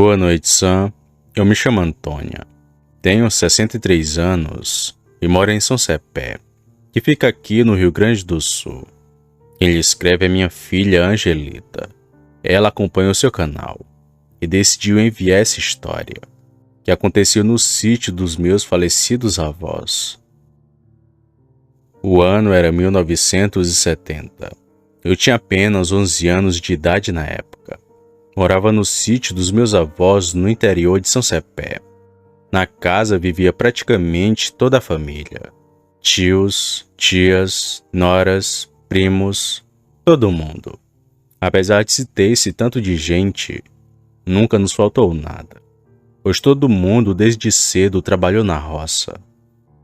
Boa noite, Sam. Eu me chamo Antônia. Tenho 63 anos e moro em São Cepé, que fica aqui no Rio Grande do Sul. Quem lhe escreve é minha filha Angelita. Ela acompanha o seu canal e decidiu enviar essa história, que aconteceu no sítio dos meus falecidos avós. O ano era 1970. Eu tinha apenas 11 anos de idade na época. Morava no sítio dos meus avós no interior de São Cepé. Na casa vivia praticamente toda a família. Tios, tias, noras, primos, todo mundo. Apesar de se ter esse tanto de gente, nunca nos faltou nada, pois todo mundo desde cedo trabalhou na roça.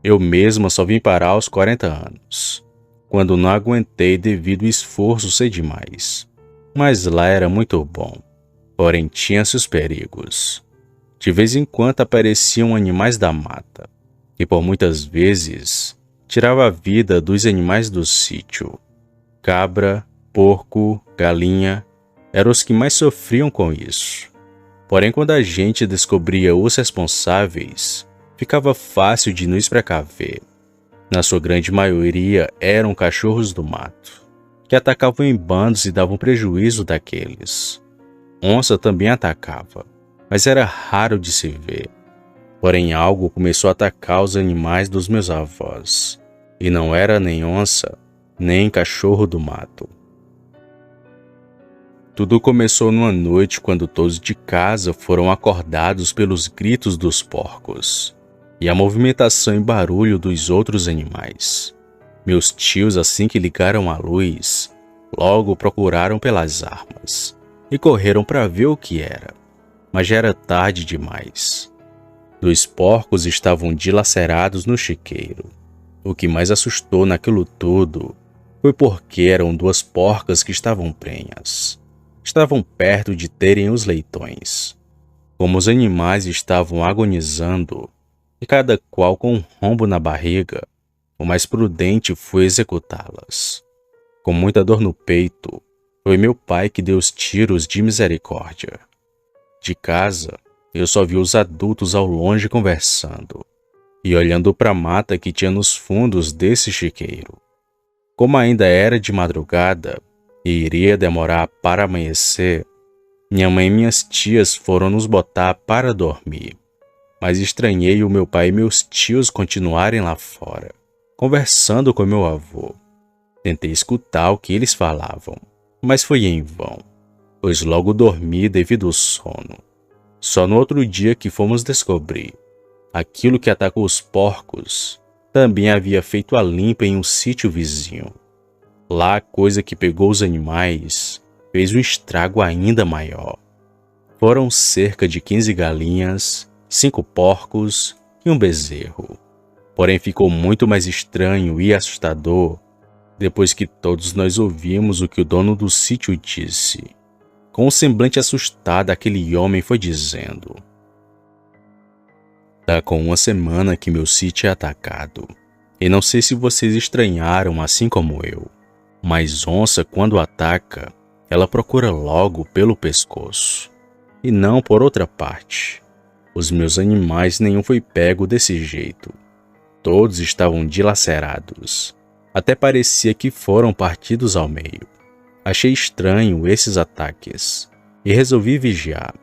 Eu mesma só vim parar aos 40 anos, quando não aguentei devido ao esforço ser demais. Mas lá era muito bom, porém tinha seus perigos. De vez em quando apareciam animais da mata, e por muitas vezes tirava a vida dos animais do sítio. Cabra, porco, galinha, eram os que mais sofriam com isso. Porém, quando a gente descobria os responsáveis, ficava fácil de nos precaver. Na sua grande maioria eram cachorros do mato, que atacavam em bandos e davam prejuízo daqueles. Onça também atacava, mas era raro de se ver. Porém, algo começou a atacar os animais dos meus avós, e não era nem onça, nem cachorro do mato. Tudo começou numa noite quando todos de casa foram acordados pelos gritos dos porcos e a movimentação e barulho dos outros animais. Meus tios, assim que ligaram a luz, logo procuraram pelas armas e correram para ver o que era, mas já era tarde demais. 2 porcos estavam dilacerados no chiqueiro. O que mais assustou naquilo tudo foi porque eram 2 porcas que estavam prenhas. Estavam perto de terem os leitões. Como os animais estavam agonizando, e cada qual com um rombo na barriga, o mais prudente foi executá-las. Com muita dor no peito, foi meu pai que deu os tiros de misericórdia. De casa, eu só vi os adultos ao longe conversando e olhando para a mata que tinha nos fundos desse chiqueiro. Como ainda era de madrugada e iria demorar para amanhecer, minha mãe e minhas tias foram nos botar para dormir. Mas estranhei o meu pai e meus tios continuarem lá fora, conversando com meu avô. Tentei escutar o que eles falavam, mas foi em vão, pois logo dormi devido ao sono. Só no outro dia que fomos descobrir, aquilo que atacou os porcos também havia feito a limpa em um sítio vizinho. Lá a coisa que pegou os animais fez um estrago ainda maior. Foram cerca de 15 galinhas, 5 porcos e um bezerro. Porém ficou muito mais estranho e assustador depois que todos nós ouvimos o que o dono do sítio disse. Com um semblante assustado, aquele homem foi dizendo: "Tá com 1 semana que meu sítio é atacado, e não sei se vocês estranharam assim como eu, mas onça quando ataca, ela procura logo pelo pescoço, e não por outra parte. Os meus animais nenhum foi pego desse jeito. Todos estavam dilacerados. Até parecia que foram partidos ao meio. Achei estranho esses ataques e resolvi vigiar.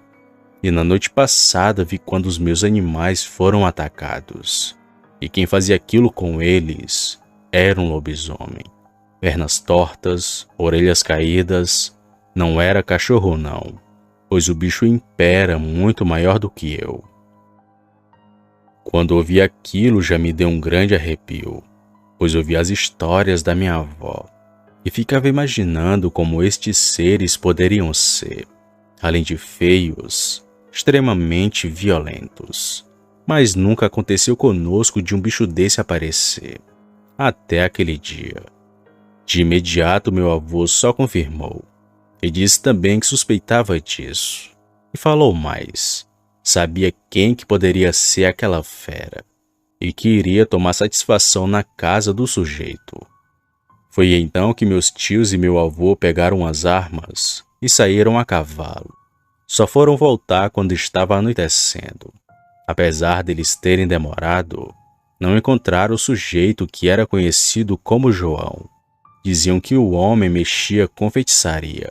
E na noite passada vi quando os meus animais foram atacados. E quem fazia aquilo com eles era um lobisomem. Pernas tortas, orelhas caídas. Não era cachorro não, pois o bicho impera muito maior do que eu. Quando ouvi aquilo já me deu um grande arrepio, pois ouvi as histórias da minha avó e ficava imaginando como estes seres poderiam ser, além de feios, extremamente violentos. Mas nunca aconteceu conosco de um bicho desse aparecer, até aquele dia. De imediato meu avô só confirmou, e disse também que suspeitava disso, e falou mais. Sabia quem que poderia ser aquela fera, e que iria tomar satisfação na casa do sujeito. Foi então que meus tios e meu avô pegaram as armas e saíram a cavalo. Só foram voltar quando estava anoitecendo. Apesar deles terem demorado, não encontraram o sujeito que era conhecido como João. Diziam que o homem mexia com feitiçaria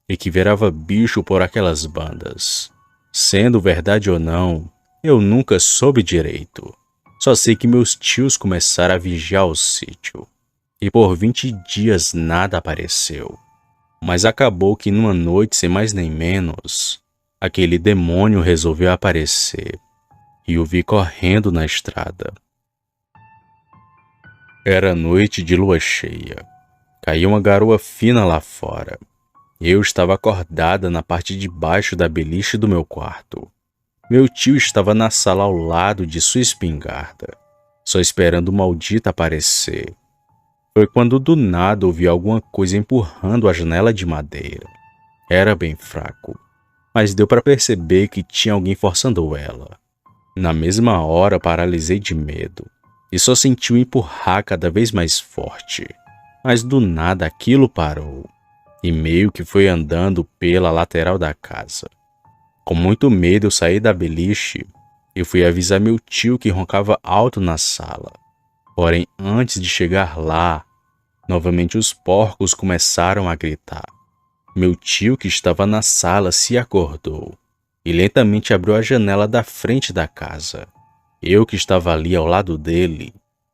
e que virava bicho por aquelas bandas. Sendo verdade ou não, eu nunca soube direito. Só sei que meus tios começaram a vigiar o sítio e por 20 dias nada apareceu. Mas acabou que numa noite, sem mais nem menos, aquele demônio resolveu aparecer e o vi correndo na estrada. Era noite de lua cheia. Caía uma garoa fina lá fora. Eu estava acordada na parte de baixo da beliche do meu quarto. Meu tio estava na sala ao lado de sua espingarda, só esperando o maldito aparecer. Foi quando do nada ouvi alguma coisa empurrando a janela de madeira. Era bem fraco, mas deu para perceber que tinha alguém forçando ela. Na mesma hora paralisei de medo e só senti o empurrar cada vez mais forte. Mas do nada aquilo parou e meio que foi andando pela lateral da casa. Com muito medo eu saí da beliche e fui avisar meu tio que roncava alto na sala. Porém, antes de chegar lá, novamente os porcos começaram a gritar. Meu tio, que estava na sala, se acordou e lentamente abriu a janela da frente da casa. Eu, que estava ali ao lado dele,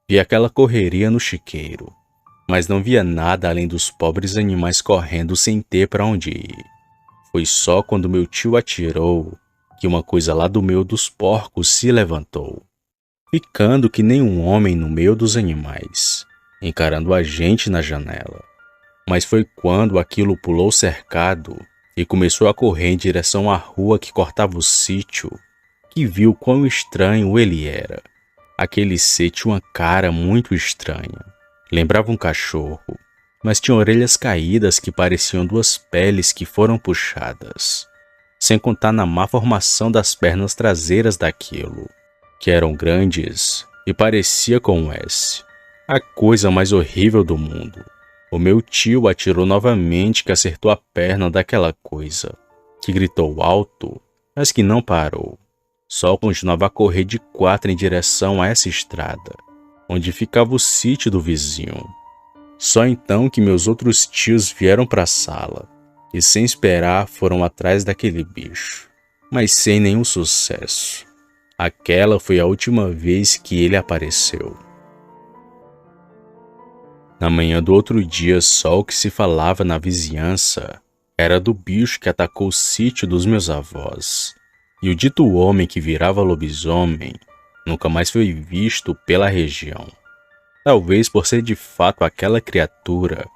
vi aquela correria no chiqueiro, mas não via nada além dos pobres animais correndo sem ter para onde ir. Foi só quando meu tio atirou que uma coisa lá do meio dos porcos se levantou, ficando que nem um homem no meio dos animais, encarando a gente na janela. Mas foi quando aquilo pulou o cercado e começou a correr em direção à rua que cortava o sítio, que viu quão estranho ele era. Aquele ser tinha uma cara muito estranha. Lembrava um cachorro, mas tinha orelhas caídas que pareciam duas peles que foram puxadas. Sem contar na má formação das pernas traseiras daquilo, que eram grandes e parecia com um S. A coisa mais horrível do mundo. O meu tio atirou novamente que acertou a perna daquela coisa, que gritou alto, mas que não parou. Só continuava a correr de 4 em direção a essa estrada, onde ficava o sítio do vizinho. Só então que meus outros tios vieram para a sala e, sem esperar, foram atrás daquele bicho, mas sem nenhum sucesso. Aquela foi a última vez que ele apareceu. Na manhã do outro dia, só o que se falava na vizinhança era do bicho que atacou o sítio dos meus avós. E o dito homem que virava lobisomem nunca mais foi visto pela região. Talvez por ser de fato aquela criatura,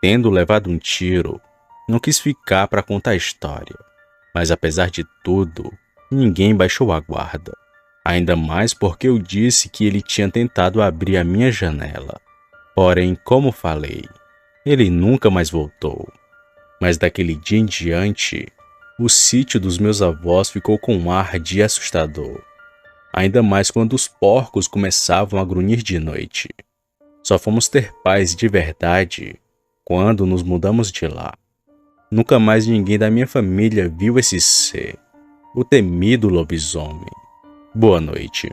tendo levado um tiro, não quis ficar para contar a história. Mas apesar de tudo, ninguém baixou a guarda. Ainda mais porque eu disse que ele tinha tentado abrir a minha janela. Porém, como falei, ele nunca mais voltou. Mas daquele dia em diante, o sítio dos meus avós ficou com um ar de assustador. Ainda mais quando os porcos começavam a grunhir de noite. Só fomos ter paz de verdade quando nos mudamos de lá. Nunca mais ninguém da minha família viu esse ser, o temido lobisomem. Boa noite.